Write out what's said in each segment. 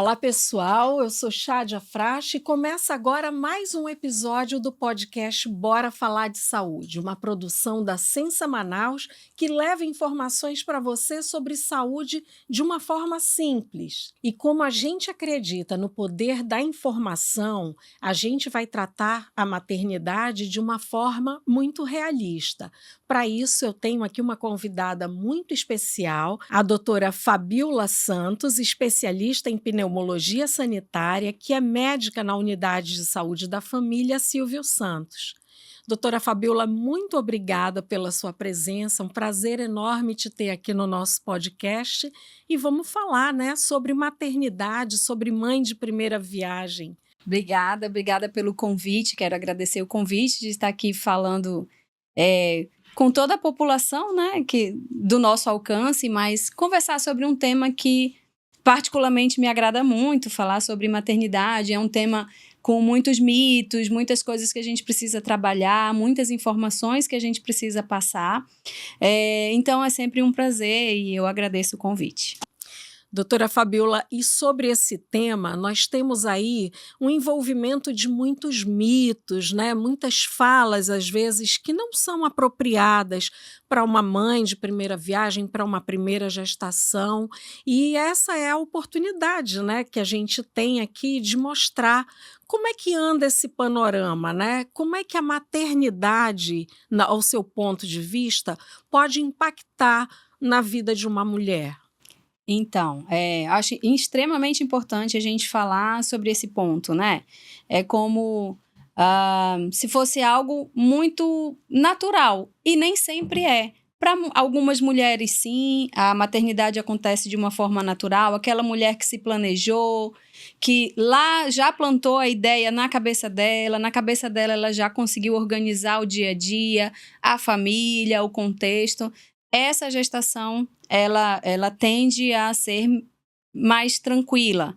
Olá, pessoal. Eu sou Chádia Frache e começa agora mais um episódio do podcast Bora Falar de Saúde, uma produção da Sensa Manaus que leva informações para você sobre saúde de uma forma simples. E como a gente acredita no poder da informação, a gente vai tratar a maternidade de uma forma muito realista. Para isso, eu tenho aqui uma convidada muito especial, a doutora Fabiola Santos, especialista em pneumologia sanitária, que é médica na Unidade de Saúde da Família Silvio Santos. Doutora Fabiola, muito obrigada pela sua presença, um prazer enorme te ter aqui no nosso podcast e vamos falar, sobre maternidade, sobre mãe de primeira viagem. Obrigada pelo convite, quero agradecer o convite de estar aqui falando com toda a população, do nosso alcance, mas conversar sobre um tema que particularmente me agrada muito, falar sobre maternidade, é um tema com muitos mitos, muitas coisas que a gente precisa trabalhar, muitas informações que a gente precisa passar, então é sempre um prazer e eu agradeço o convite. Doutora Fabiola, e sobre esse tema, nós temos aí um envolvimento de muitos mitos, muitas falas, às vezes, que não são apropriadas para uma mãe de primeira viagem, para uma primeira gestação. E essa é a oportunidade, que a gente tem aqui de mostrar como é que anda esse panorama, Como é que a maternidade, ao seu ponto de vista, pode impactar na vida de uma mulher? Então, acho extremamente importante a gente falar sobre esse ponto, É como se fosse algo muito natural, e nem sempre é. Para algumas mulheres, sim, a maternidade acontece de uma forma natural, aquela mulher que se planejou, que lá já plantou a ideia na cabeça dela ela já conseguiu organizar o dia a dia, a família, o contexto. Essa gestação, ela tende a ser mais tranquila.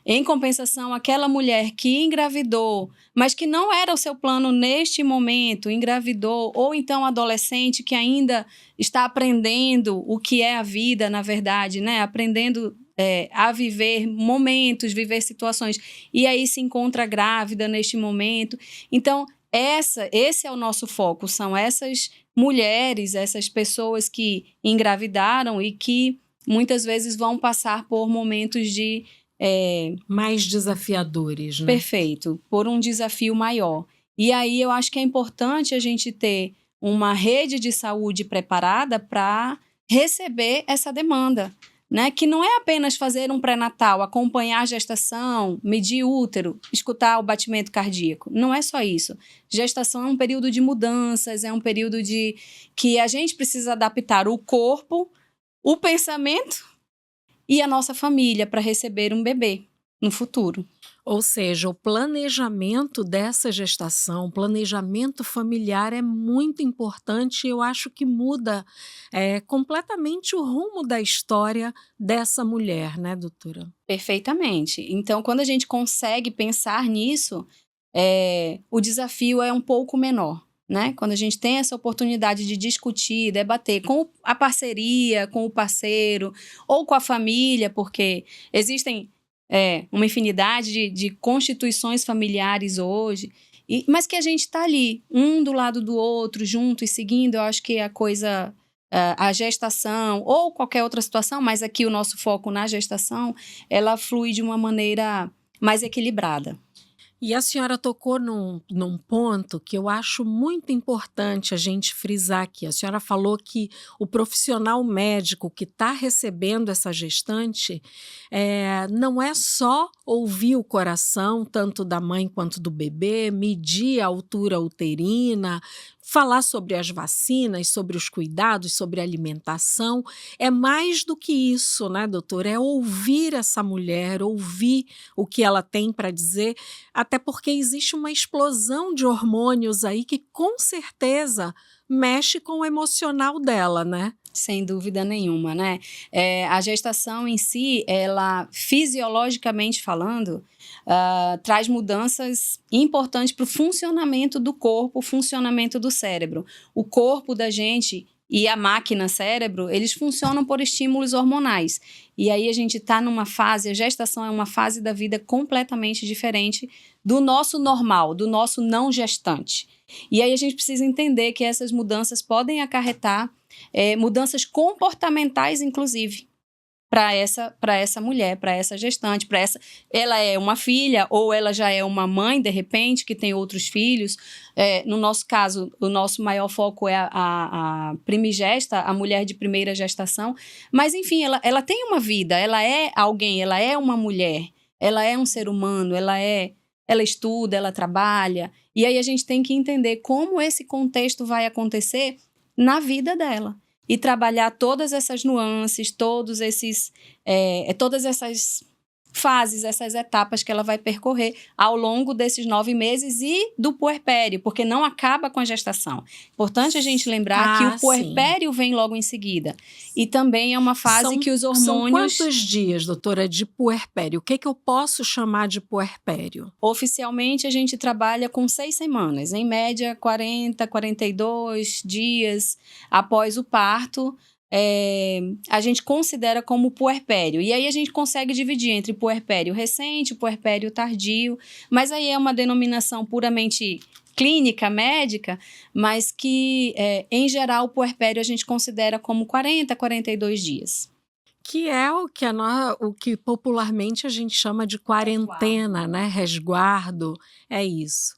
Em compensação, aquela mulher que engravidou, mas que não era o seu plano neste momento, engravidou, ou então adolescente que ainda está aprendendo o que é a vida, na verdade, Aprendendo a viver momentos, viver situações, e aí se encontra grávida neste momento. Então, esse é o nosso foco, são essas mulheres, essas pessoas que engravidaram e que muitas vezes vão passar por momentos de mais desafiadores, Perfeito, por um desafio maior. E aí eu acho que é importante a gente ter uma rede de saúde preparada para receber essa demanda, Que não é apenas fazer um pré-natal, acompanhar a gestação, medir útero, escutar o batimento cardíaco. Não é só isso. Gestação é um período de mudanças, é um período de que a gente precisa adaptar o corpo, o pensamento e a nossa família para receber um bebê no futuro. Ou seja, o planejamento dessa gestação, o planejamento familiar é muito importante e eu acho que muda completamente o rumo da história dessa mulher, doutora? Perfeitamente. Então, quando a gente consegue pensar nisso, o desafio é um pouco menor, Quando a gente tem essa oportunidade de discutir, debater com a parceria, com o parceiro ou com a família, porque existem uma infinidade de constituições familiares hoje, mas que a gente está ali, um do lado do outro, junto e seguindo. Eu acho que a gestação ou qualquer outra situação, mas aqui o nosso foco na gestação, ela flui de uma maneira mais equilibrada. E a senhora tocou num ponto que eu acho muito importante a gente frisar aqui. A senhora falou que o profissional médico que está recebendo essa gestante não é só ouvir o coração, tanto da mãe quanto do bebê, medir a altura uterina, falar sobre as vacinas, sobre os cuidados, sobre a alimentação. É mais do que isso, doutor? É ouvir essa mulher, ouvir o que ela tem para dizer, até porque existe uma explosão de hormônios aí que com certeza mexe com o emocional dela, Sem dúvida nenhuma, A gestação em si, ela fisiologicamente falando, traz mudanças importantes para o funcionamento do corpo, o funcionamento do cérebro. O corpo da gente e a máquina cérebro, eles funcionam por estímulos hormonais. E aí a gente está numa fase, a gestação é uma fase da vida completamente diferente do nosso normal, do nosso não gestante. E aí a gente precisa entender que essas mudanças podem acarretar mudanças comportamentais, inclusive, para essa mulher, para essa gestante, ela é uma filha ou ela já é uma mãe, de repente, que tem outros filhos. No nosso caso, o nosso maior foco é a primigesta, a mulher de primeira gestação. Mas, enfim, ela tem uma vida, ela é alguém, ela é uma mulher, ela é um ser humano, ela estuda, ela trabalha. E aí a gente tem que entender como esse contexto vai acontecer na vida dela. E trabalhar todas essas nuances, todas essas fases, essas etapas que ela vai percorrer ao longo desses 9 meses e do puerpério, porque não acaba com a gestação. Importante a gente lembrar que o puerpério vem logo em seguida. E também é uma fase que os hormônios... São quantos dias, doutora, de puerpério? O que eu posso chamar de puerpério? Oficialmente, a gente trabalha com 6 semanas. Em média, 40, 42 dias após o parto. A gente considera como puerpério. E aí a gente consegue dividir entre puerpério recente, puerpério tardio, mas aí é uma denominação puramente clínica, médica, mas que, em geral, o puerpério a gente considera como 40, 42 dias. Que é o que popularmente a gente chama de quarentena, né? Resguardo, é isso.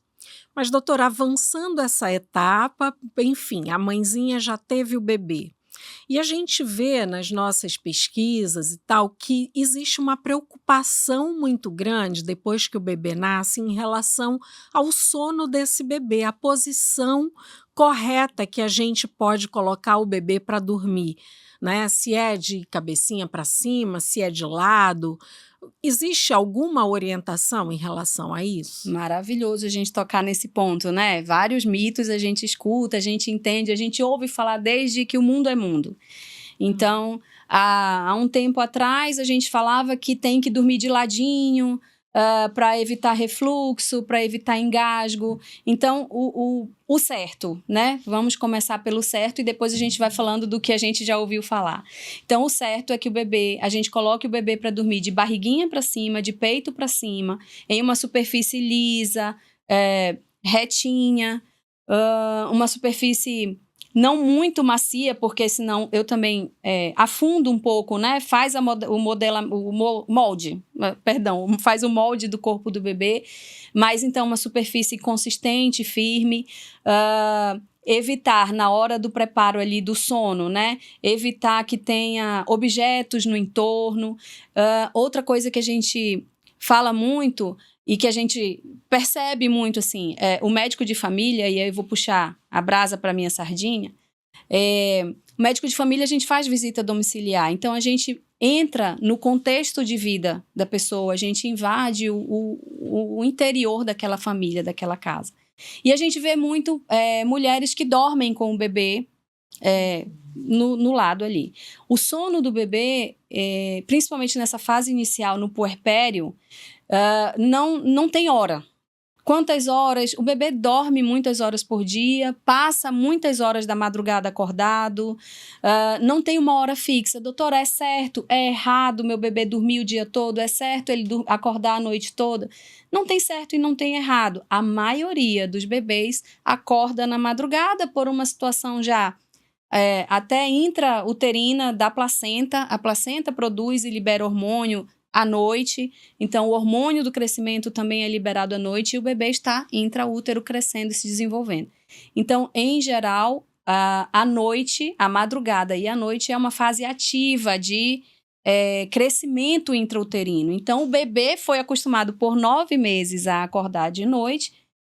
Mas, doutora, avançando essa etapa, enfim, a mãezinha já teve o bebê. E a gente vê nas nossas pesquisas e tal que existe uma preocupação muito grande depois que o bebê nasce em relação ao sono desse bebê, a posição correta que a gente pode colocar o bebê para dormir, né? Se é de cabecinha para cima, se é de lado. Existe alguma orientação em relação a isso? Maravilhoso a gente tocar nesse ponto, né? Vários mitos a gente escuta, a gente entende, a gente ouve falar desde que o mundo é mundo. Então, há um tempo atrás, a gente falava que tem que dormir de ladinho, para evitar refluxo, para evitar engasgo. Então, o certo, né? Vamos começar pelo certo e depois a gente vai falando do que a gente já ouviu falar. Então, o certo é que a gente coloque o bebê para dormir de barriguinha para cima, de peito para cima, em uma superfície lisa, retinha, uma superfície não muito macia, porque senão eu também afundo um pouco, né? Faz faz o molde do corpo do bebê, mas então uma superfície consistente, firme, evitar na hora do preparo ali do sono, né? Evitar que tenha objetos no entorno. Outra coisa que a gente fala muito e que a gente percebe muito, assim, o médico de família, e aí eu vou puxar a brasa para minha sardinha, o médico de família a gente faz visita domiciliar, então a gente entra no contexto de vida da pessoa, a gente invade o interior daquela família, daquela casa. E a gente vê muito mulheres que dormem com o bebê no lado ali. O sono do bebê, principalmente nessa fase inicial, no puerpério, não tem hora. Quantas horas? O bebê dorme muitas horas por dia, passa muitas horas da madrugada acordado, não tem uma hora fixa. Doutora, é certo? É errado meu bebê dormir o dia todo? É certo ele acordar a noite toda? Não tem certo e não tem errado. A maioria dos bebês acorda na madrugada por uma situação já até intrauterina da placenta. A placenta produz e libera hormônio à noite, então o hormônio do crescimento também é liberado à noite e o bebê está intraútero crescendo e se desenvolvendo. Então, em geral, a noite, a madrugada e a noite é uma fase ativa de crescimento intrauterino. Então, o bebê foi acostumado por 9 meses a acordar de noite,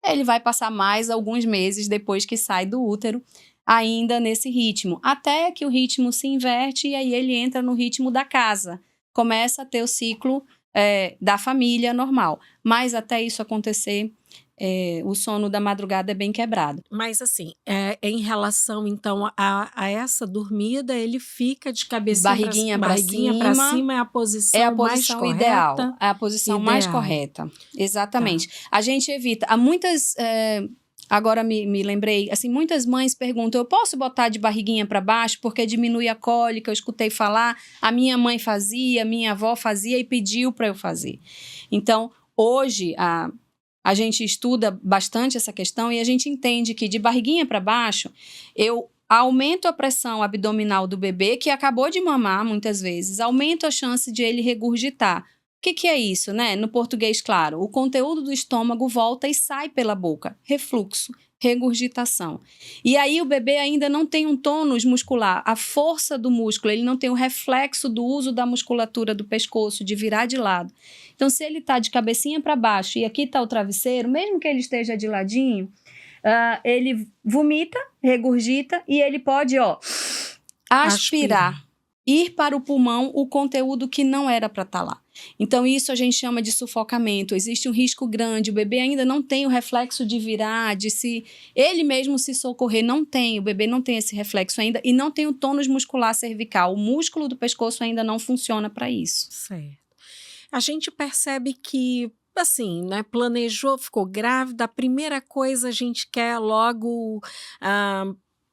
ele vai passar mais alguns meses depois que sai do útero, ainda nesse ritmo, até que o ritmo se inverte e aí ele entra no ritmo da casa. Começa a ter o ciclo da família normal. Mas até isso acontecer, o sono da madrugada é bem quebrado. Mas assim, em relação então a essa dormida, ele fica de cabecinha barriguinha para cima é a posição mais correta, ideal, é a posição mais correta. Exatamente. Tá. A gente evita. Há muitas Agora me lembrei, assim, muitas mães perguntam, eu posso botar de barriguinha para baixo porque diminui a cólica? Eu escutei falar, a minha mãe fazia, a minha avó fazia e pediu para eu fazer. Então, hoje, a gente estuda bastante essa questão e a gente entende que de barriguinha para baixo, eu aumento a pressão abdominal do bebê, que acabou de mamar muitas vezes, aumento a chance de ele regurgitar. O que é isso, né? No português, claro, o conteúdo do estômago volta e sai pela boca. Refluxo, regurgitação. E aí o bebê ainda não tem um tônus muscular, a força do músculo, ele não tem o reflexo do uso da musculatura do pescoço, de virar de lado. Então, se ele está de cabecinha para baixo e aqui está o travesseiro, mesmo que ele esteja de ladinho, ele vomita, regurgita e ele pode, aspirar. Ir para o pulmão o conteúdo que não era para estar lá. Então, isso a gente chama de sufocamento. Existe um risco grande. O bebê ainda não tem o reflexo de virar, de ele mesmo se socorrer. Não tem. O bebê não tem esse reflexo ainda e não tem o tônus muscular cervical. O músculo do pescoço ainda não funciona para isso. Certo. A gente percebe que, assim, né, planejou, ficou grávida, a primeira coisa a gente quer logo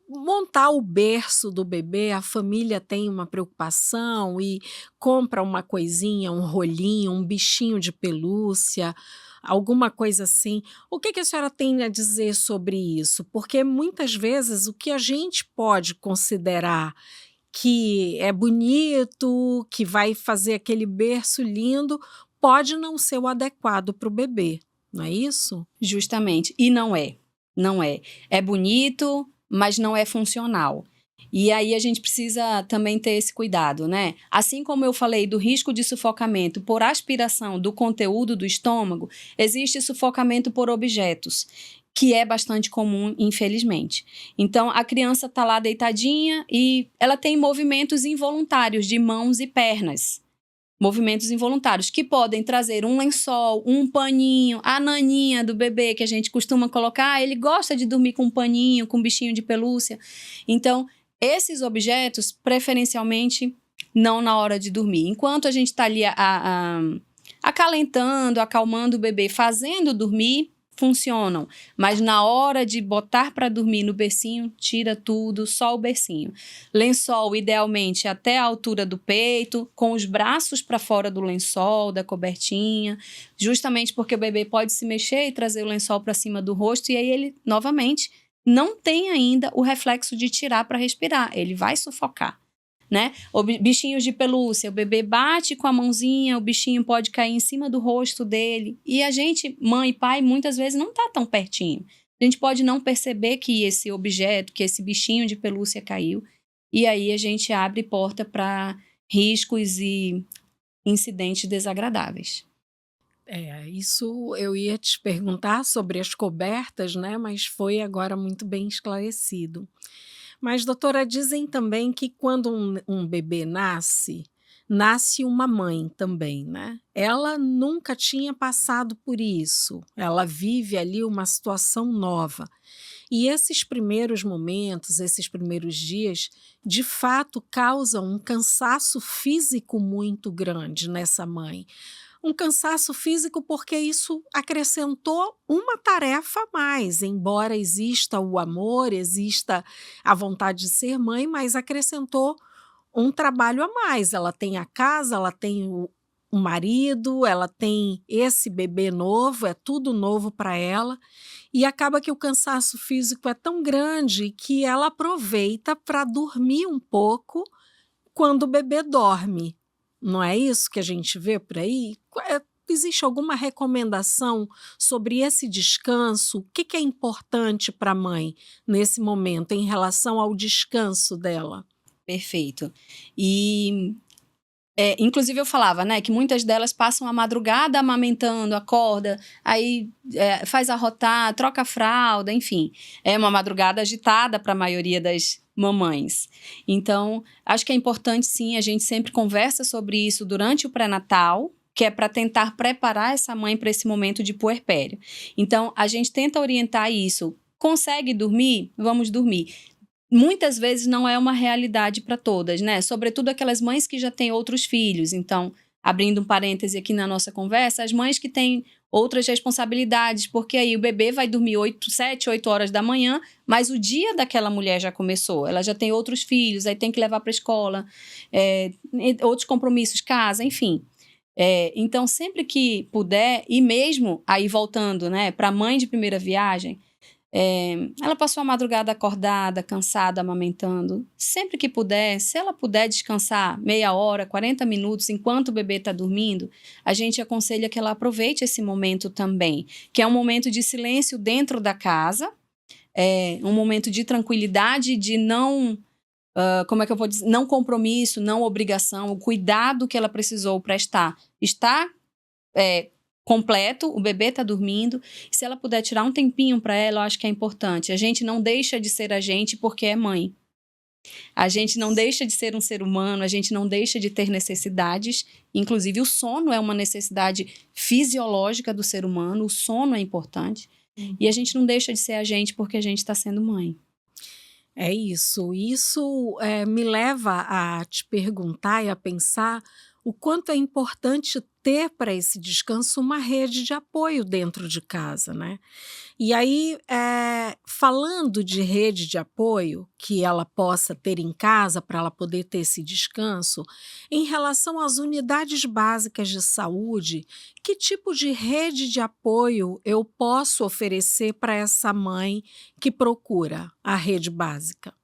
montar o berço do bebê, a família tem uma preocupação e compra uma coisinha, um rolinho, um bichinho de pelúcia, alguma coisa assim. O que a senhora tem a dizer sobre isso? Porque muitas vezes o que a gente pode considerar que é bonito, que vai fazer aquele berço lindo, pode não ser o adequado para o bebê, não é isso? Justamente. E não é. Não é. É bonito, mas não é funcional. E aí a gente precisa também ter esse cuidado, né? Assim como eu falei do risco de sufocamento por aspiração do conteúdo do estômago, existe sufocamento por objetos, que é bastante comum, infelizmente. Então, a criança está lá deitadinha e ela tem movimentos involuntários de mãos e pernas. Movimentos involuntários que podem trazer um lençol, um paninho, a naninha do bebê que a gente costuma colocar, ele gosta de dormir com um paninho, com um bichinho de pelúcia. Então, esses objetos, preferencialmente, não na hora de dormir. Enquanto a gente está ali acalentando, acalmando o bebê, fazendo dormir, funcionam. Mas na hora de botar para dormir no bercinho, tira tudo, só o bercinho. Lençol, idealmente, até a altura do peito, com os braços para fora do lençol, da cobertinha, justamente porque o bebê pode se mexer e trazer o lençol para cima do rosto, e aí ele, novamente, não tem ainda o reflexo de tirar para respirar, ele vai sufocar. Né? Bichinhos de pelúcia, o bebê bate com a mãozinha, o bichinho pode cair em cima do rosto dele. E a gente, mãe e pai, muitas vezes não está tão pertinho. A gente pode não perceber que esse objeto, que esse bichinho de pelúcia caiu. E aí a gente abre porta para riscos e incidentes desagradáveis. Isso eu ia te perguntar sobre as cobertas, né? Mas foi agora muito bem esclarecido. Mas, doutora, dizem também que quando um bebê nasce, nasce uma mãe também, né? Ela nunca tinha passado por isso, ela vive ali uma situação nova. E esses primeiros momentos, esses primeiros dias, de fato causam um cansaço físico muito grande nessa mãe. Um cansaço físico porque isso acrescentou uma tarefa a mais, embora exista o amor, exista a vontade de ser mãe, mas acrescentou um trabalho a mais. Ela tem a casa, ela tem o marido, ela tem esse bebê novo, é tudo novo para ela, e acaba que o cansaço físico é tão grande que ela aproveita para dormir um pouco quando o bebê dorme. Não é isso que a gente vê por aí? Existe alguma recomendação sobre esse descanso? O que é importante para a mãe nesse momento em relação ao descanso dela? Perfeito. E inclusive eu falava, né, que muitas delas passam a madrugada amamentando, acorda, aí faz arrotar, troca a fralda, enfim. É uma madrugada agitada para a maioria das mamães. Então, acho que é importante, sim, a gente sempre conversa sobre isso durante o pré-natal, que é para tentar preparar essa mãe para esse momento de puerpério. Então, a gente tenta orientar isso. Consegue dormir? Vamos dormir. Muitas vezes não é uma realidade para todas, né? Sobretudo aquelas mães que já têm outros filhos. Então, abrindo um parêntese aqui na nossa conversa, as mães que têm outras responsabilidades, porque aí o bebê vai dormir 7, 8 horas da manhã, mas o dia daquela mulher já começou, ela já tem outros filhos, aí tem que levar para a escola, outros compromissos, casa, enfim. Então, sempre que puder, e mesmo aí voltando, né, para a mãe de primeira viagem, ela passou a madrugada acordada, cansada, amamentando. Sempre que puder, se ela puder descansar meia hora, 40 minutos, enquanto o bebê está dormindo, a gente aconselha que ela aproveite esse momento também, que é um momento de silêncio dentro da casa, um momento de tranquilidade, de não, como é que eu vou dizer, não compromisso, não obrigação, o cuidado que ela precisou prestar está completo, o bebê está dormindo. Se ela puder tirar um tempinho para ela, eu acho que é importante. A gente não deixa de ser a gente porque é mãe. A gente não deixa de ser um ser humano, a gente não deixa de ter necessidades. Inclusive, o sono é uma necessidade fisiológica do ser humano, o sono é importante. E a gente não deixa de ser a gente porque a gente está sendo mãe. É isso. Isso me leva a te perguntar e a pensar o quanto é importante ter para esse descanso uma rede de apoio dentro de casa, né? E aí, falando de rede de apoio que ela possa ter em casa para ela poder ter esse descanso, em relação às unidades básicas de saúde, que tipo de rede de apoio eu posso oferecer para essa mãe que procura a rede básica?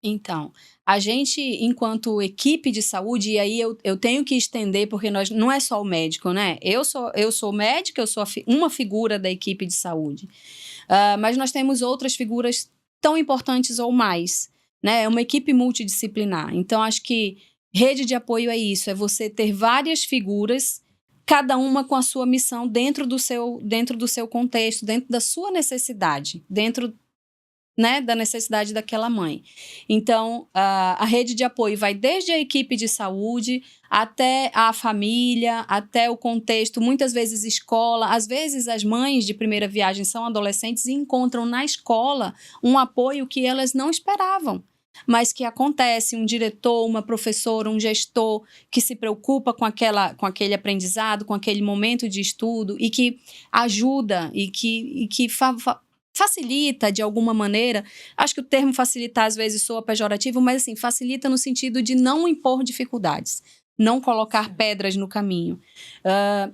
Então, a gente, enquanto equipe de saúde, e aí eu tenho que estender, porque nós não é só o médico, né? Eu sou médica, eu sou uma figura da equipe de saúde. Mas nós temos outras figuras tão importantes ou mais, né? É uma equipe multidisciplinar. Então, acho que rede de apoio é isso, é você ter várias figuras, cada uma com a sua missão dentro do seu contexto, dentro da sua necessidade, dentro, né, da necessidade daquela mãe. Então, a rede de apoio vai desde a equipe de saúde até a família, até o contexto, muitas vezes escola. Às vezes as mães de primeira viagem são adolescentes e encontram na escola um apoio que elas não esperavam, mas que acontece, um diretor, uma professora, um gestor que se preocupa com aquele aprendizado, com aquele momento de estudo e que ajuda e que facilita de alguma maneira. Acho que o termo facilitar às vezes soa pejorativo, mas assim, facilita no sentido de não impor dificuldades, não colocar pedras no caminho.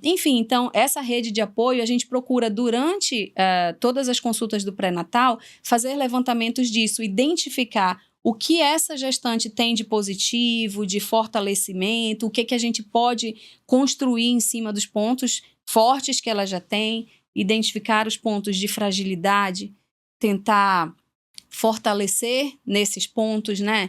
Enfim, então, essa rede de apoio, a gente procura, durante todas as consultas do pré-natal, fazer levantamentos disso, identificar o que essa gestante tem de positivo, de fortalecimento, o que a gente pode construir em cima dos pontos fortes que ela já tem, identificar os pontos de fragilidade, tentar fortalecer nesses pontos, né?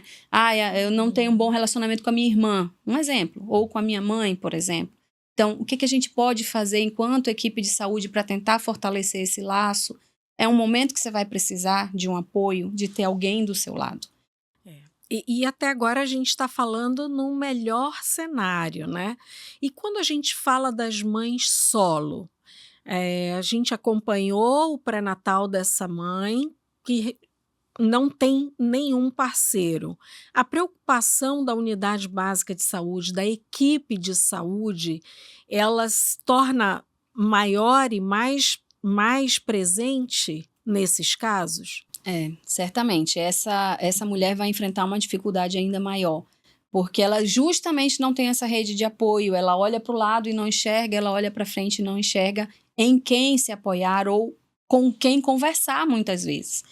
Eu não tenho um bom relacionamento com a minha irmã, um exemplo, ou com a minha mãe, por exemplo. Então, o que a gente pode fazer enquanto equipe de saúde para tentar fortalecer esse laço? É um momento que você vai precisar de um apoio, de ter alguém do seu lado. E até agora a gente está falando num melhor cenário, né? E quando a gente fala das mães solo, a gente acompanhou o pré-natal dessa mãe que não tem nenhum parceiro. A preocupação da unidade básica de saúde, da equipe de saúde, ela se torna maior e mais presente nesses casos? Certamente. Essa mulher vai enfrentar uma dificuldade ainda maior, porque ela justamente não tem essa rede de apoio. Ela olha para o lado e não enxerga, ela olha para frente e não enxerga em quem se apoiar ou com quem conversar muitas vezes.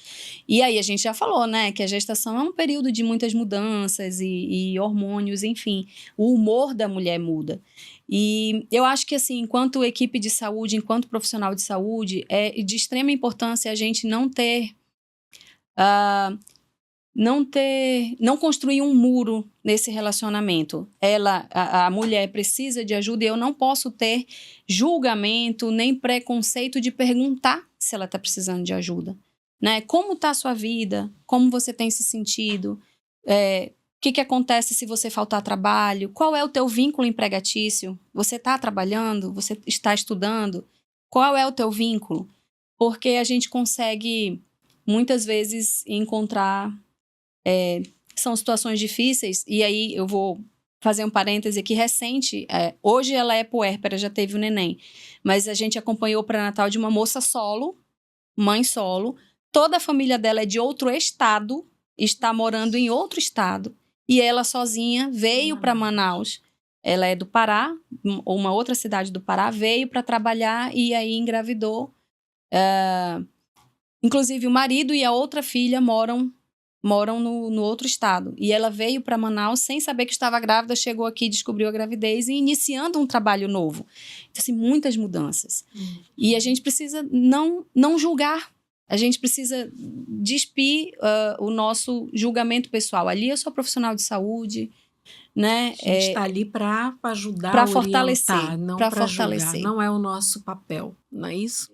E aí a gente já falou, né, que a gestação é um período de muitas mudanças e hormônios, enfim, o humor da mulher muda. E eu acho que, assim, enquanto equipe de saúde, enquanto profissional de saúde, é de extrema importância a gente não construir um muro nesse relacionamento. A mulher precisa de ajuda e eu não posso ter julgamento nem preconceito de perguntar se ela está precisando de ajuda, né? Como está a sua vida? Como você tem se sentido? O que acontece se você faltar trabalho? Qual é o teu vínculo empregatício? Você está trabalhando? Você está estudando? Qual é o teu vínculo? Porque a gente consegue muitas vezes encontrar, são situações difíceis, e aí eu vou fazer um parêntese aqui recente. Hoje ela é puérpera, já teve o neném. Mas a gente acompanhou o pré-natal de uma moça solo, mãe solo. Toda a família dela é de outro estado, está morando em outro estado. E ela sozinha veio para Manaus. Ela é do Pará, ou uma outra cidade do Pará, veio para trabalhar e aí engravidou. Inclusive o marido e a outra filha moram no outro estado. E ela veio para Manaus sem saber que estava grávida, chegou aqui, descobriu a gravidez e iniciando um trabalho novo. Então, assim, muitas mudanças. E a gente precisa não julgar. A gente precisa despir o nosso julgamento pessoal. Ali eu sou profissional de saúde, né? A gente está ali para ajudar, para a fortalecer, orientar, não para julgar. Não é o nosso papel, não é isso?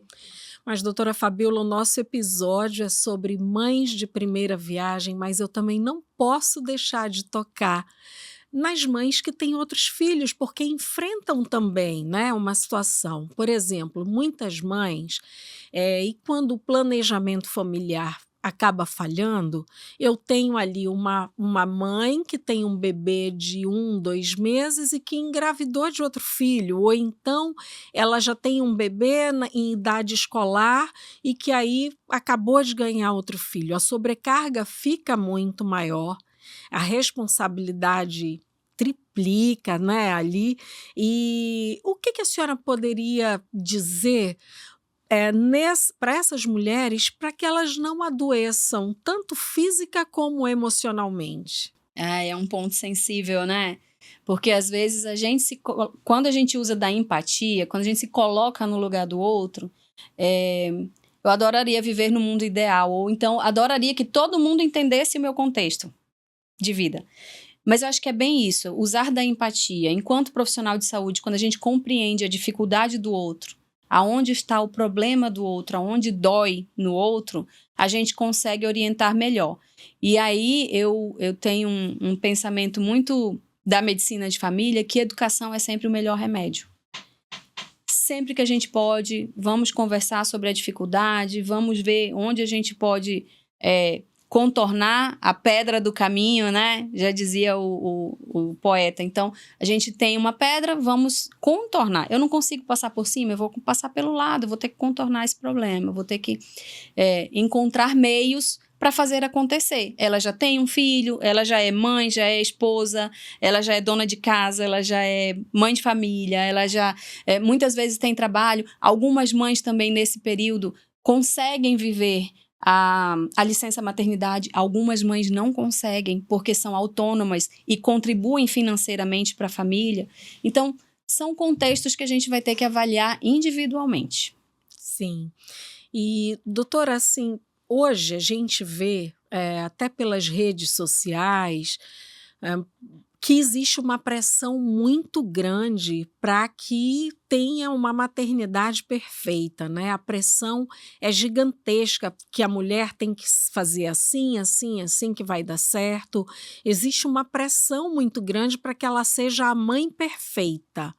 Mas, doutora Fabíola, o nosso episódio é sobre mães de primeira viagem, mas eu também não posso deixar de tocar nas mães que têm outros filhos, porque enfrentam também, né, uma situação. Por exemplo, muitas mães, e quando o planejamento familiar acaba falhando, eu tenho ali uma mãe que tem um bebê de 2 meses e que engravidou de outro filho, ou então ela já tem um bebê em idade escolar e que aí acabou de ganhar outro filho. A sobrecarga fica muito maior, a responsabilidade triplica, né, ali. E o que a senhora poderia dizer para essas mulheres, para que elas não adoeçam, tanto física como emocionalmente? É um ponto sensível, né? Porque às vezes quando a gente usa da empatia, quando a gente se coloca no lugar do outro, eu adoraria viver no mundo ideal, ou então adoraria que todo mundo entendesse o meu contexto de vida. Mas eu acho que é bem isso, usar da empatia. Enquanto profissional de saúde, quando a gente compreende a dificuldade do outro, aonde está o problema do outro, aonde dói no outro, a gente consegue orientar melhor. E aí eu tenho um pensamento muito da medicina de família, que educação é sempre o melhor remédio. Sempre que a gente pode, vamos conversar sobre a dificuldade, vamos ver onde a gente pode contornar a pedra do caminho, né? Já dizia o poeta. Então, a gente tem uma pedra, vamos contornar. Eu não consigo passar por cima, eu vou passar pelo lado, eu vou ter que contornar esse problema, eu vou ter que encontrar meios para fazer acontecer. Ela já tem um filho, ela já é mãe, já é esposa, ela já é dona de casa, ela já é mãe de família, ela já muitas vezes tem trabalho. Algumas mães também nesse período conseguem viver a licença maternidade. Algumas mães não conseguem porque são autônomas e contribuem financeiramente para a família. Então, são contextos que a gente vai ter que avaliar individualmente. Sim. E, doutora, assim, hoje a gente vê, até pelas redes sociais, que existe uma pressão muito grande para que tenha uma maternidade perfeita, né? A pressão é gigantesca, que a mulher tem que fazer assim, assim, assim, que vai dar certo. Existe uma pressão muito grande para que ela seja a mãe perfeita.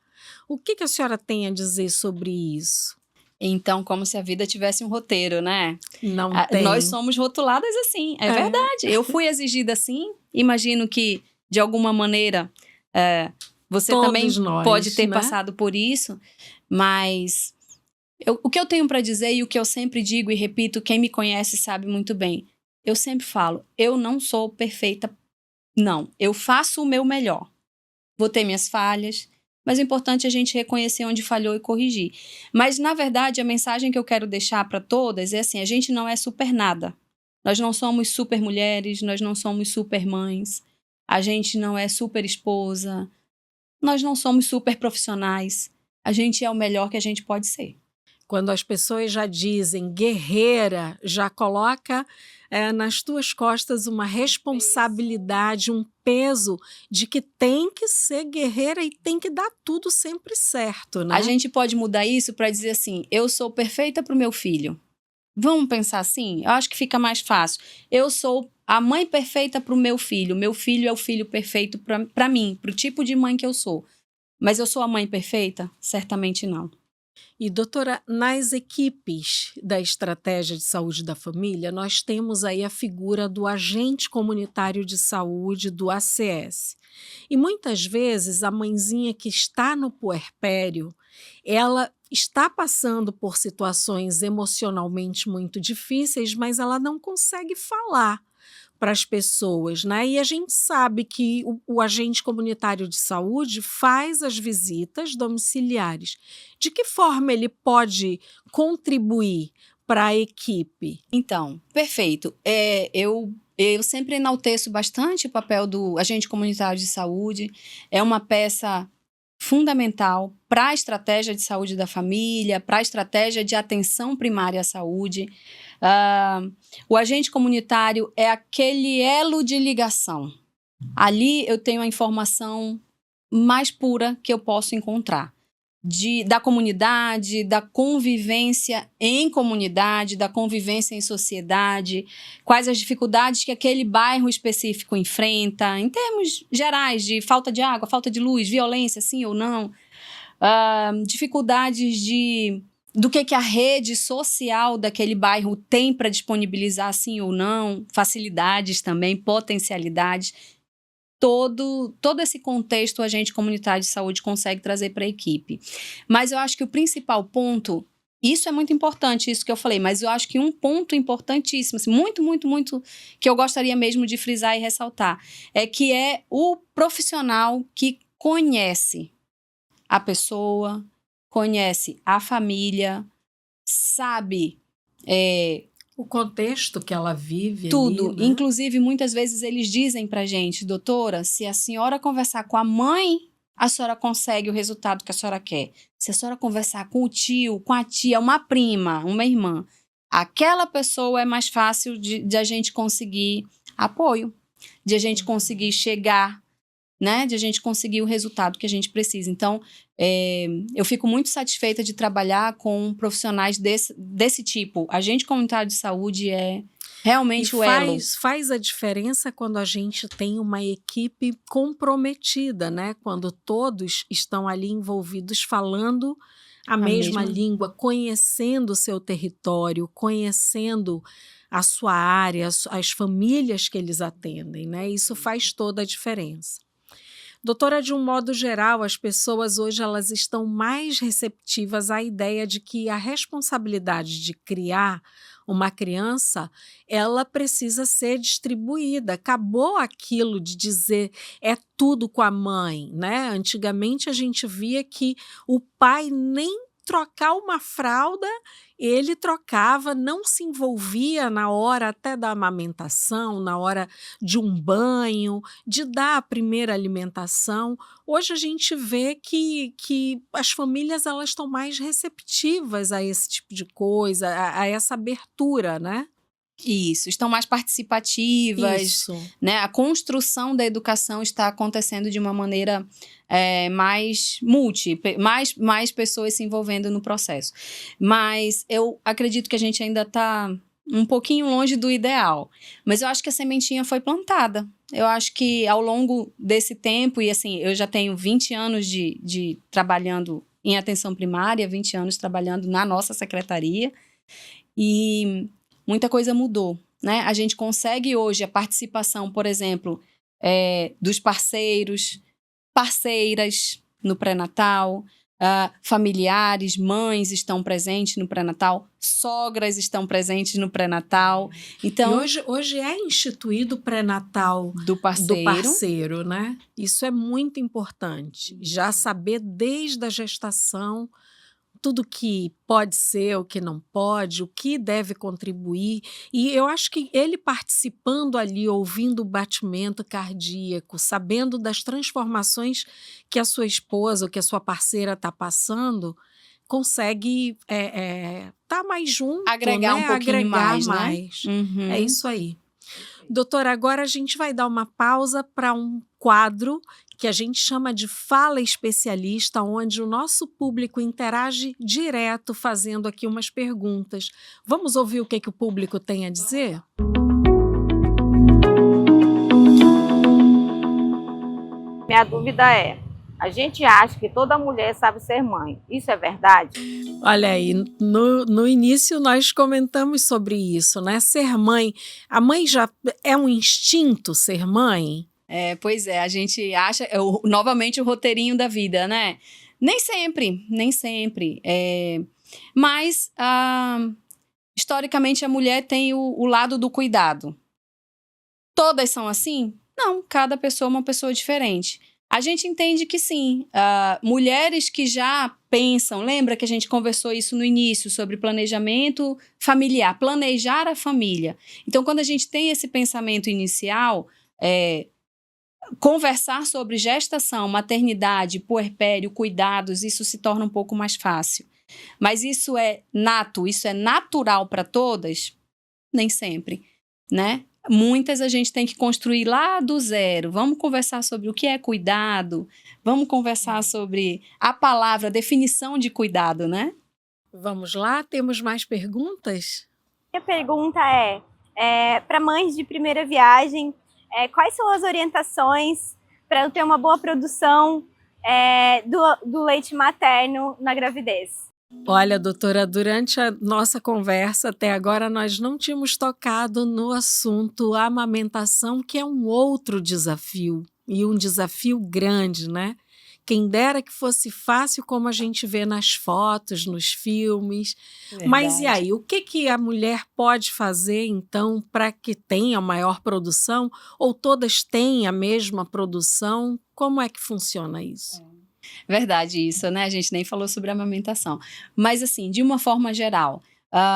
O que a senhora tem a dizer sobre isso? Então, como se a vida tivesse um roteiro, né? Não tem. Nós somos rotuladas assim, é verdade. Eu fui exigida assim, imagino que, de alguma maneira, você Todos também nós, pode ter né? passado por isso, mas o que eu tenho para dizer e o que eu sempre digo e repito, quem me conhece sabe muito bem, eu sempre falo, eu não sou perfeita, não. Eu faço o meu melhor. Vou ter minhas falhas, mas o importante é a gente reconhecer onde falhou e corrigir. Mas, na verdade, a mensagem que eu quero deixar para todas é assim, a gente não é super nada. Nós não somos super mulheres, nós não somos super mães, a gente não é super esposa, nós não somos super profissionais. A gente é o melhor que a gente pode ser. Quando as pessoas já dizem guerreira, já coloca nas tuas costas uma responsabilidade, um peso de que tem que ser guerreira e tem que dar tudo sempre certo, né? A gente pode mudar isso para dizer assim, eu sou perfeita para o meu filho. Vamos pensar assim? Eu acho que fica mais fácil. Eu sou a mãe perfeita para o meu filho é o filho perfeito para mim, para o tipo de mãe que eu sou. Mas eu sou a mãe perfeita? Certamente não. E, doutora, nas equipes da Estratégia de Saúde da Família, nós temos aí a figura do agente comunitário de saúde, do ACS. E muitas vezes a mãezinha que está no puerpério, ela está passando por situações emocionalmente muito difíceis, mas ela não consegue falar para as pessoas, né? E a gente sabe que o agente comunitário de saúde faz as visitas domiciliares. De que forma ele pode contribuir para a equipe? Então, perfeito. Eu sempre enalteço bastante o papel do agente comunitário de saúde. É uma peça fundamental para a estratégia de saúde da família, para a estratégia de atenção primária à saúde. O agente comunitário é aquele elo de ligação. Ali eu tenho a informação mais pura que eu posso encontrar. Da comunidade, da convivência em comunidade, da convivência em sociedade, quais as dificuldades que aquele bairro específico enfrenta, em termos gerais de falta de água, falta de luz, violência, sim ou não, dificuldades do que a rede social daquele bairro tem para disponibilizar, sim ou não, facilidades também, potencialidades. Todo esse contexto o agente comunitário de saúde consegue trazer para a equipe. Mas eu acho que o principal ponto, isso é muito importante, isso que eu falei, mas eu acho que um ponto importantíssimo, assim, muito, muito, muito, que eu gostaria mesmo de frisar e ressaltar, é que é o profissional que conhece a pessoa, conhece a família, sabe O contexto que ela vive tudo. ali, né? Inclusive, muitas vezes eles dizem pra gente, doutora, se a senhora conversar com a mãe, a senhora consegue o resultado que a senhora quer. Se a senhora conversar com o tio, com a tia, uma prima, uma irmã, aquela pessoa é mais fácil de a gente conseguir apoio, de a gente conseguir chegar, né? De a gente conseguir o resultado que a gente precisa. Então, eu fico muito satisfeita de trabalhar com profissionais desse tipo. Agente comunitário de saúde é realmente o elo. Faz a diferença quando a gente tem uma equipe comprometida, né? Quando todos estão ali envolvidos falando a mesma língua, conhecendo o seu território, conhecendo a sua área, as famílias que eles atendem, né? Isso faz toda a diferença. Doutora, de um modo geral, as pessoas hoje elas estão mais receptivas à ideia de que a responsabilidade de criar uma criança, ela precisa ser distribuída. Acabou aquilo de dizer é tudo com a mãe, né? Antigamente a gente via que o pai nem trocar uma fralda, ele trocava, não se envolvia na hora até da amamentação, na hora de um banho, de dar a primeira alimentação. Hoje a gente vê que as famílias elas estão mais receptivas a esse tipo de coisa, a essa abertura, né? Isso, estão mais participativas, Isso. né? A construção da educação está acontecendo de uma maneira mais mais pessoas se envolvendo no processo. Mas eu acredito que a gente ainda está um pouquinho longe do ideal. Mas eu acho que a sementinha foi plantada. Eu acho que ao longo desse tempo, e assim, eu já tenho 20 anos de trabalhando em atenção primária, 20 anos trabalhando na nossa secretaria, e muita coisa mudou, né? A gente consegue hoje a participação, por exemplo, dos parceiras no pré-natal, familiares, mães estão presentes no pré-natal, sogras estão presentes no pré-natal. Então, e hoje é instituído o pré-natal do parceiro, né? Isso é muito importante, já saber desde a gestação tudo que pode ser, o que não pode, o que deve contribuir. E eu acho que ele participando ali, ouvindo o batimento cardíaco, sabendo das transformações que a sua esposa ou que a sua parceira está passando, consegue estar mais junto, agregar, né? um pouquinho mais, né? Uhum. É isso aí. Doutora, agora a gente vai dar uma pausa para um quadro que a gente chama de Fala Especialista, onde o nosso público interage direto, fazendo aqui umas perguntas. Vamos ouvir o que o público tem a dizer? Minha dúvida é, A gente acha que toda mulher sabe ser mãe. Isso é verdade? Olha aí, no início nós comentamos sobre isso, né? Ser mãe, a mãe já é um instinto ser mãe? Pois é, a gente acha, novamente o roteirinho da vida, né? Nem sempre, nem sempre. Mas, historicamente, a mulher tem o lado do cuidado. Todas são assim? Não, cada pessoa é uma pessoa diferente. A gente entende que sim, mulheres que já pensam, lembra que a gente conversou isso no início, sobre planejamento familiar, planejar a família. Então, quando a gente tem esse pensamento inicial, conversar sobre gestação, maternidade, puerpério, cuidados, isso se torna um pouco mais fácil. Mas isso é nato, isso é natural para todas? Nem sempre, né? Muitas a gente tem que construir lá do zero. Vamos conversar sobre o que é cuidado, vamos conversar sobre a palavra, a definição de cuidado, né? Vamos lá, temos mais perguntas? Minha pergunta para mães de primeira viagem, quais são as orientações para eu ter uma boa produção do leite materno na gravidez? Olha, doutora, durante a nossa conversa até agora nós não tínhamos tocado no assunto amamentação, que é um outro desafio e um desafio grande, né? Quem dera que fosse fácil como a gente vê nas fotos, nos filmes. Verdade. Mas e aí, o que a mulher pode fazer então para que tenha maior produção ou todas têm a mesma produção? Como é que funciona isso? Verdade isso, né? A gente nem falou sobre a amamentação. Mas assim, de uma forma geral,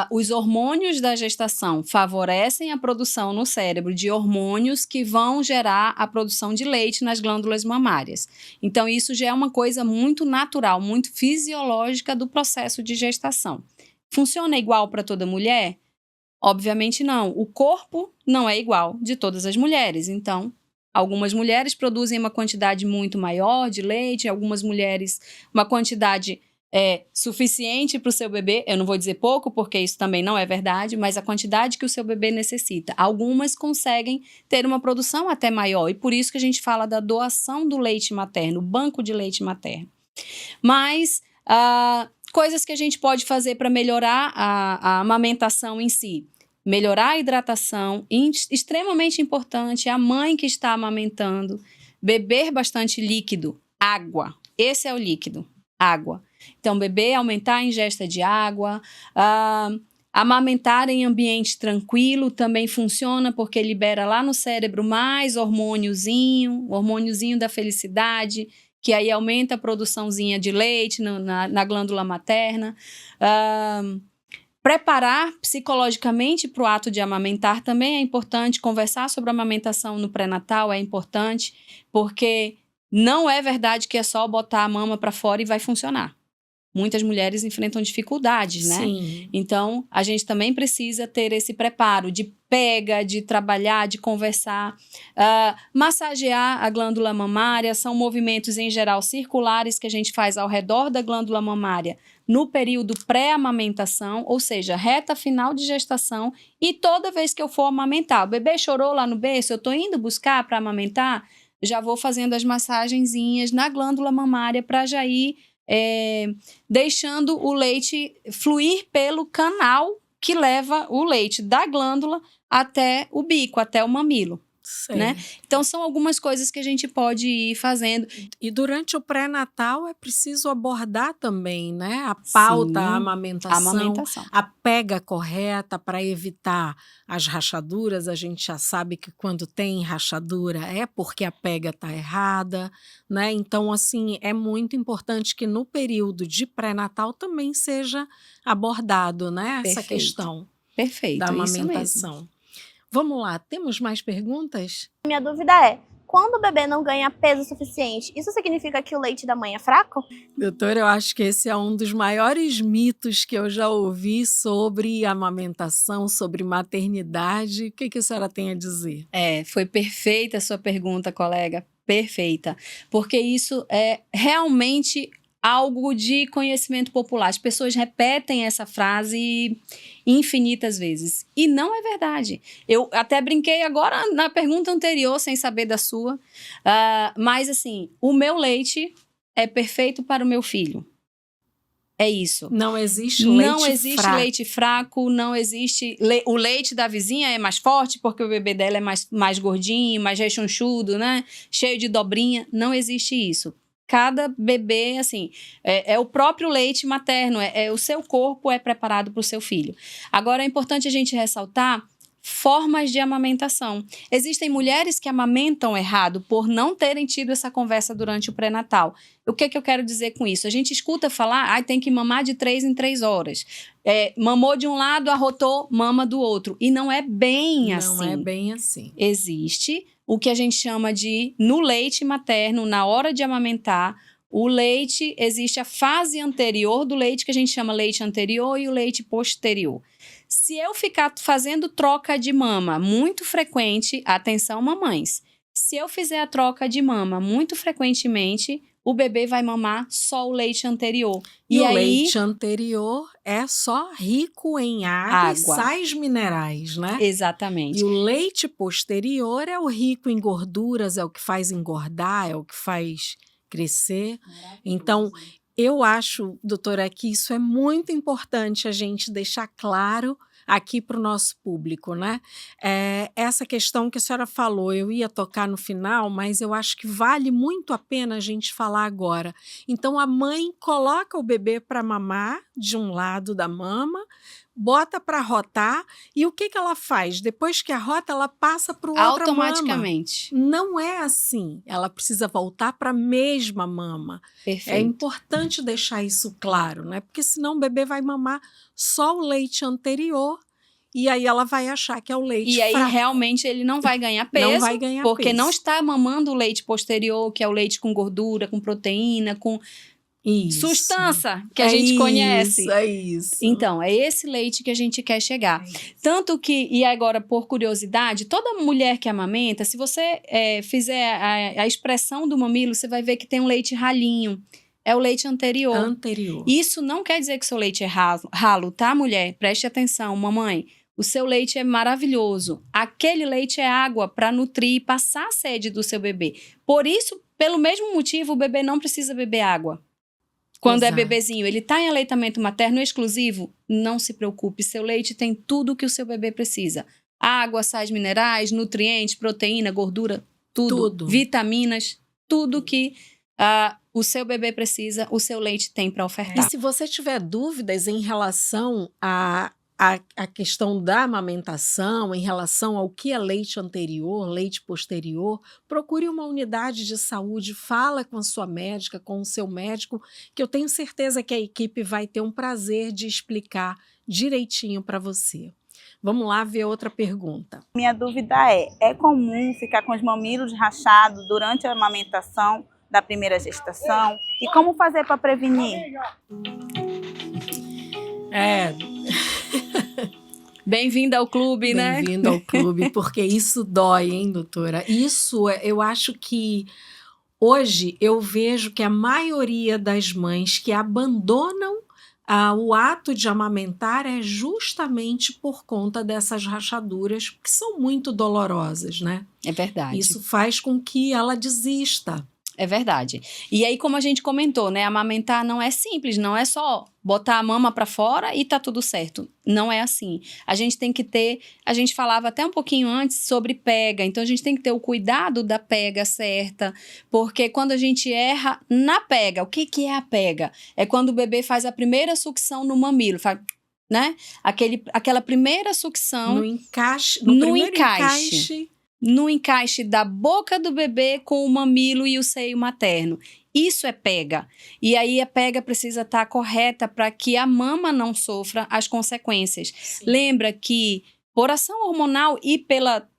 os hormônios da gestação favorecem a produção no cérebro de hormônios que vão gerar a produção de leite nas glândulas mamárias. Então, isso já é uma coisa muito natural, muito fisiológica do processo de gestação. Funciona igual para toda mulher? Obviamente não. O corpo não é igual de todas as mulheres, então algumas mulheres produzem uma quantidade muito maior de leite, algumas mulheres uma quantidade suficiente para o seu bebê. Eu não vou dizer pouco, porque isso também não é verdade, mas a quantidade que o seu bebê necessita. Algumas conseguem ter uma produção até maior, e por isso que a gente fala da doação do leite materno, o banco de leite materno. Mas coisas que a gente pode fazer para melhorar a amamentação em si. Melhorar a hidratação, extremamente importante, a mãe que está amamentando, beber bastante líquido, água, esse é o líquido, água. Então, beber, aumentar a ingesta de água, amamentar em ambiente tranquilo também funciona, porque libera lá no cérebro mais hormôniozinho, o hormôniozinho da felicidade, que aí aumenta a produçãozinha de leite na glândula materna. Preparar psicologicamente para o ato de amamentar também é importante. Conversar sobre a amamentação no pré-natal é importante, porque não é verdade que é só botar a mama para fora e vai funcionar. Muitas mulheres enfrentam dificuldades, né? Sim. Então, a gente também precisa ter esse preparo de pega, de trabalhar, de conversar. Massagear a glândula mamária são movimentos, em geral, circulares que a gente faz ao redor da glândula mamária no período pré-amamentação, ou seja, reta final de gestação, e toda vez que eu for amamentar, o bebê chorou lá no berço, eu estou indo buscar para amamentar, já vou fazendo as massagenzinhas na glândula mamária para já ir deixando o leite fluir pelo canal que leva o leite da glândula até o bico, até o mamilo. Né? Então, são algumas coisas que a gente pode ir fazendo. E durante o pré-natal é preciso abordar também, né? A pauta, a amamentação, a pega correta para evitar as rachaduras. A gente já sabe que quando tem rachadura é porque a pega está errada, né? Então, assim, é muito importante que no período de pré-natal também seja abordado, né? Essa questão da amamentação. Vamos lá, temos mais perguntas? Minha dúvida é, quando o bebê não ganha peso suficiente, isso significa que o leite da mãe é fraco? Doutora, eu acho que esse é um dos maiores mitos que eu já ouvi sobre amamentação, sobre maternidade. O que a senhora tem a dizer? Foi perfeita a sua pergunta, colega, perfeita. Porque isso é realmente algo de conhecimento popular. As pessoas repetem essa frase infinitas vezes. E não é verdade. Eu até brinquei agora na pergunta anterior, sem saber da sua. Mas, assim, o meu leite é perfeito para o meu filho. É isso. Não existe leite Não existe fraco. leite fraco, não existe... O leite da vizinha é mais forte porque o bebê dela é mais gordinho, mais rechonchudo, né? Cheio de dobrinha. Não existe isso. Cada bebê, assim, é o próprio leite materno, o seu corpo é preparado para o seu filho. Agora, é importante a gente ressaltar formas de amamentação. Existem mulheres que amamentam errado por não terem tido essa conversa durante o pré-natal. O que eu quero dizer com isso? A gente escuta falar, tem que mamar de 3 em 3 horas. Mamou de um lado, arrotou, mama do outro. E não é bem assim. Não é bem assim. Existe o que a gente chama de, no leite materno, na hora de amamentar, o leite, existe a fase anterior do leite, que a gente chama leite anterior, e o leite posterior. Se eu ficar fazendo troca de mama muito frequente, atenção mamães, se eu fizer a troca de mama muito frequentemente, o bebê vai mamar só o leite anterior. E o leite anterior é só rico em água e sais minerais, né? Exatamente. E o leite posterior é o rico em gorduras, é o que faz engordar, é o que faz crescer. Então, eu acho, doutora, que isso é muito importante a gente deixar claro aqui para o nosso público, né? Essa questão que a senhora falou, eu ia tocar no final, mas eu acho que vale muito a pena a gente falar agora. Então, a mãe coloca o bebê para mamar de um lado da mama, bota para rotar, e o que ela faz? Depois que arrota, ela passa para outra mama. Automaticamente. Não é assim. Ela precisa voltar para a mesma mama. Perfeito. É importante deixar isso claro, né? Porque senão o bebê vai mamar só o leite anterior e aí ela vai achar que é o leite fraco. E aí realmente ele não vai ganhar peso, não vai ganhar porque peso. Não está mamando o leite posterior, que é o leite com gordura, com proteína, com substância que a gente conhece. É isso. Então, é esse leite que a gente quer chegar. Tanto que, e agora por curiosidade, toda mulher que amamenta, se você fizer a expressão do mamilo, você vai ver que tem um leite ralinho. É o leite anterior. Isso não quer dizer que o seu leite é ralo, tá, mulher? Preste atenção, mamãe. O seu leite é maravilhoso. Aquele leite é água para nutrir e passar a sede do seu bebê. Por isso, pelo mesmo motivo, o bebê não precisa beber água. Quando é bebezinho, ele está em aleitamento materno exclusivo, não se preocupe, seu leite tem tudo o que o seu bebê precisa. Água, sais minerais, nutrientes, proteína, gordura, tudo. Vitaminas, tudo que o seu bebê precisa, o seu leite tem para ofertar. E se você tiver dúvidas em relação a questão da amamentação, em relação ao que é leite anterior, leite posterior, procure uma unidade de saúde, fala com a sua médica, com o seu médico, que eu tenho certeza que a equipe vai ter um prazer de explicar direitinho para você. Vamos lá ver outra pergunta. Minha dúvida é comum ficar com os mamilos rachados durante a amamentação da primeira gestação? E como fazer para prevenir? Bem-vinda ao clube, né? Bem-vinda ao clube, porque isso dói, hein, doutora? Isso, eu acho que hoje eu vejo que a maioria das mães que abandonam o ato de amamentar é justamente por conta dessas rachaduras, que são muito dolorosas, né? É verdade. Isso faz com que ela desista. É verdade. E aí, como a gente comentou, né? Amamentar não é simples, não é só botar a mama para fora e tá tudo certo. Não é assim. A gente tem que ter... A gente falava até um pouquinho antes sobre pega. Então, a gente tem que ter o cuidado da pega certa. Porque quando a gente erra na pega... O que é a pega? É quando o bebê faz a primeira sucção no mamilo. Faz... né? Aquela primeira sucção... No encaixe. No encaixe da boca do bebê com o mamilo e o seio materno. Isso é pega. E aí a pega precisa estar correta para que a mama não sofra as consequências. Sim. Lembra que por ação hormonal e pela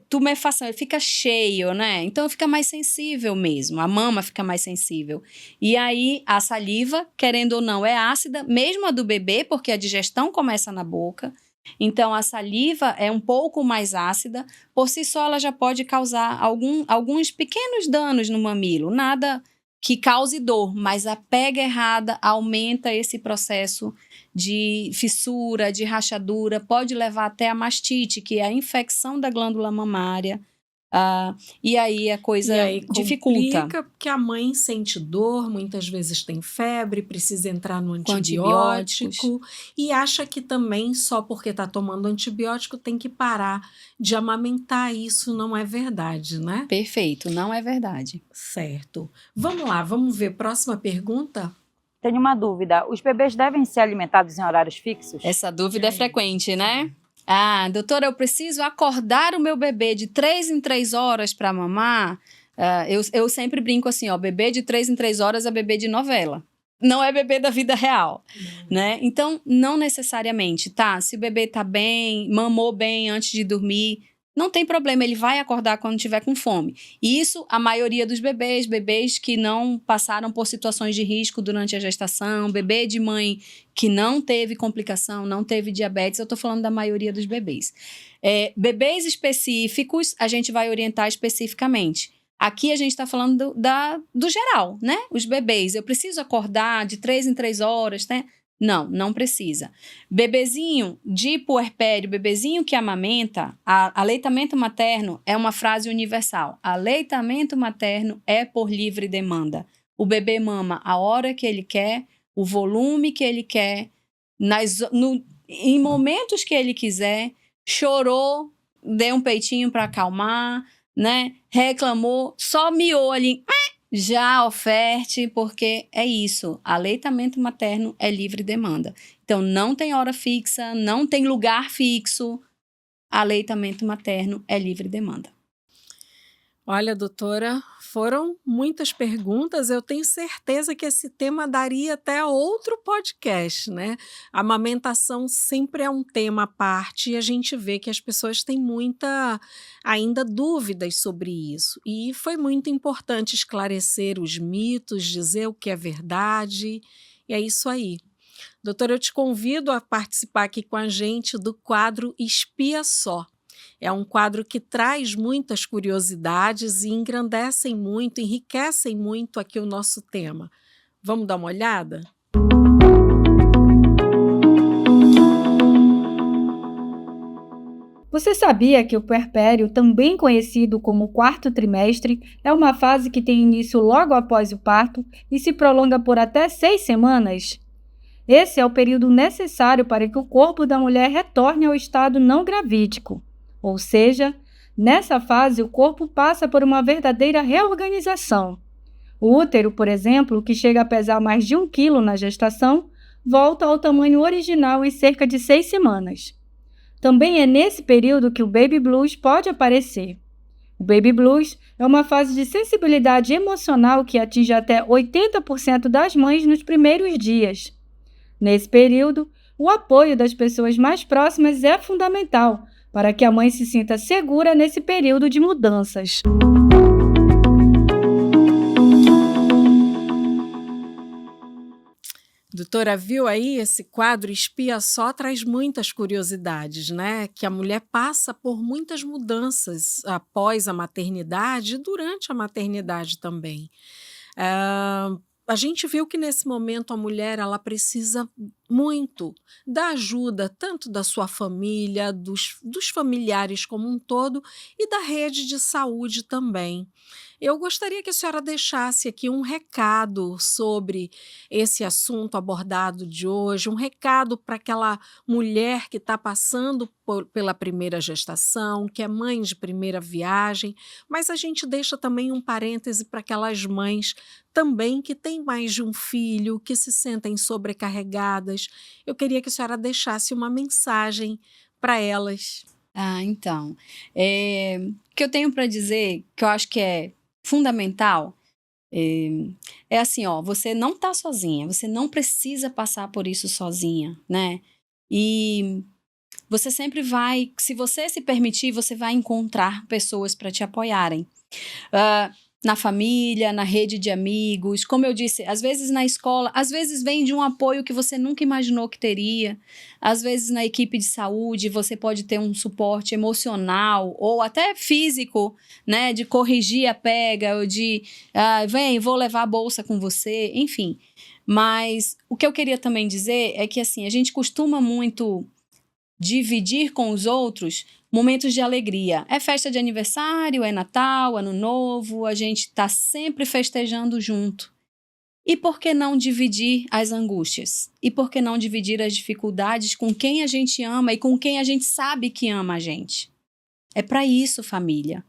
tumefação, ele fica cheio, né? Então fica mais sensível mesmo, a mama fica mais sensível. E aí a saliva, querendo ou não, é ácida, mesmo a do bebê, porque a digestão começa na boca. Então, a saliva é um pouco mais ácida, por si só ela já pode causar alguns pequenos danos no mamilo, nada que cause dor, mas a pega errada aumenta esse processo de fissura, de rachadura, pode levar até a mastite, que é a infecção da glândula mamária, E aí a coisa E aí dificulta. complica porque a mãe sente dor, muitas vezes tem febre, precisa entrar no Com antibiótico e acha que também só porque está tomando antibiótico tem que parar de amamentar. Isso não é verdade, né? Perfeito, não é verdade. Certo. Vamos lá, vamos ver. Próxima pergunta? Tenho uma dúvida. Os bebês devem ser alimentados em horários fixos? Essa dúvida é frequente, né? Doutora, eu preciso acordar o meu bebê de 3 em 3 horas para mamar. Eu sempre brinco assim, ó, bebê de 3 em 3 horas é bebê de novela. Não é bebê da vida real, né? Então, não necessariamente, tá? Se o bebê tá bem, mamou bem antes de dormir, não tem problema, ele vai acordar quando tiver com fome. E isso, a maioria dos bebês que não passaram por situações de risco durante a gestação, bebê de mãe que não teve complicação, não teve diabetes, eu tô falando da maioria dos bebês. Bebês específicos, a gente vai orientar especificamente. Aqui a gente está falando do geral, né? Os bebês, eu preciso acordar de 3 em 3 horas, né? Não precisa. Bebezinho de puerpério, bebezinho que amamenta, aleitamento materno é uma frase universal. Aleitamento materno é por livre demanda. O bebê mama a hora que ele quer, o volume que ele quer, em momentos que ele quiser, chorou, deu um peitinho para acalmar, né? Reclamou, só miou ali, já oferte, porque é isso, aleitamento materno é livre demanda. Então, não tem hora fixa, não tem lugar fixo, aleitamento materno é livre demanda. Olha, doutora, foram muitas perguntas. Eu tenho certeza que esse tema daria até outro podcast, né? A amamentação sempre é um tema à parte e a gente vê que as pessoas têm muita ainda dúvidas sobre isso. E foi muito importante esclarecer os mitos, dizer o que é verdade. E é isso aí. Doutora, eu te convido a participar aqui com a gente do quadro Espia Só. É um quadro que traz muitas curiosidades e engrandecem muito, enriquecem muito aqui o nosso tema. Vamos dar uma olhada? Você sabia que o puerpério, também conhecido como quarto trimestre, é uma fase que tem início logo após o parto e se prolonga por até 6 semanas? Esse é o período necessário para que o corpo da mulher retorne ao estado não gravídico. Ou seja, nessa fase o corpo passa por uma verdadeira reorganização. O útero, por exemplo, que chega a pesar mais de 1 quilo na gestação, volta ao tamanho original em cerca de 6 semanas. Também é nesse período que o baby blues pode aparecer. O baby blues é uma fase de sensibilidade emocional que atinge até 80% das mães nos primeiros dias. Nesse período, o apoio das pessoas mais próximas é fundamental para que a mãe se sinta segura nesse período de mudanças. Doutora, viu aí esse quadro Espia Só traz muitas curiosidades, né? Que a mulher passa por muitas mudanças após a maternidade e durante a maternidade também. A gente viu que nesse momento a mulher ela precisa muito da ajuda tanto da sua família, dos familiares como um todo e da rede de saúde também. Eu gostaria que a senhora deixasse aqui um recado sobre esse assunto abordado de hoje, um recado para aquela mulher que está passando pela primeira gestação, que é mãe de primeira viagem, mas a gente deixa também um parêntese para aquelas mães também que têm mais de um filho, que se sentem sobrecarregadas. Eu queria que a senhora deixasse uma mensagem para elas. Então, o que eu tenho para dizer, que eu acho que é fundamental, é assim, ó, você não está sozinha, você não precisa passar por isso sozinha, né? E você sempre vai, se você se permitir, você vai encontrar pessoas para te apoiarem. Na família, na rede de amigos, como eu disse, às vezes na escola, às vezes vem de um apoio que você nunca imaginou que teria, às vezes na equipe de saúde você pode ter um suporte emocional ou até físico, né, de corrigir a pega, ou de, vem, vou levar a bolsa com você, enfim. Mas o que eu queria também dizer é que, assim, a gente costuma muito dividir com os outros Momentos de alegria. É festa de aniversário, é Natal, Ano Novo, a gente está sempre festejando junto. E por que não dividir as angústias? E por que não dividir as dificuldades com quem a gente ama e com quem a gente sabe que ama a gente? É para isso, família.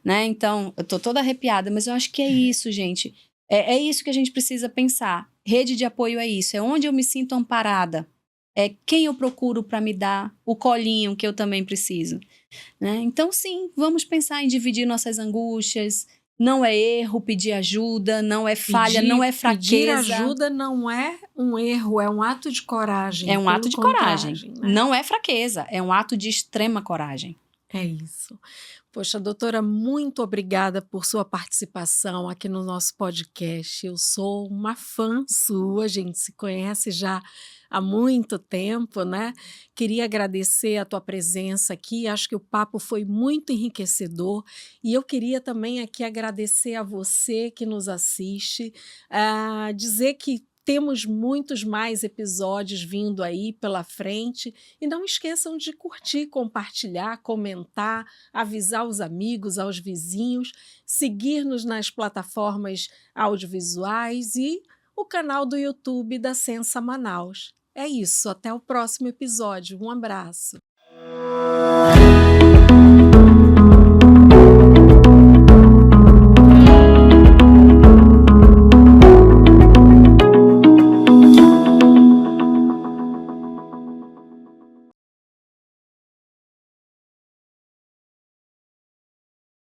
Né? Então, eu tô toda arrepiada, mas eu acho que é isso, gente. É isso que a gente precisa pensar. Rede de apoio é isso. É onde eu me sinto amparada. É quem eu procuro para me dar o colinho que eu também preciso. Né? Então, sim, vamos pensar em dividir nossas angústias. Não é erro pedir ajuda, não é falha, não é fraqueza. Pedir ajuda não é um erro, é um ato de coragem. É um ato de coragem. Né? Não é fraqueza, é um ato de extrema coragem. É isso. Poxa, doutora, muito obrigada por sua participação aqui no nosso podcast. Eu sou uma fã sua, a gente se conhece já há muito tempo, né? Queria agradecer a tua presença aqui, acho que o papo foi muito enriquecedor e eu queria também aqui agradecer a você que nos assiste, dizer que temos muitos mais episódios vindo aí pela frente e não esqueçam de curtir, compartilhar, comentar, avisar os amigos, aos vizinhos, seguir-nos nas plataformas audiovisuais e o canal do YouTube da Sensa Manaus. É isso, até o próximo episódio. Um abraço.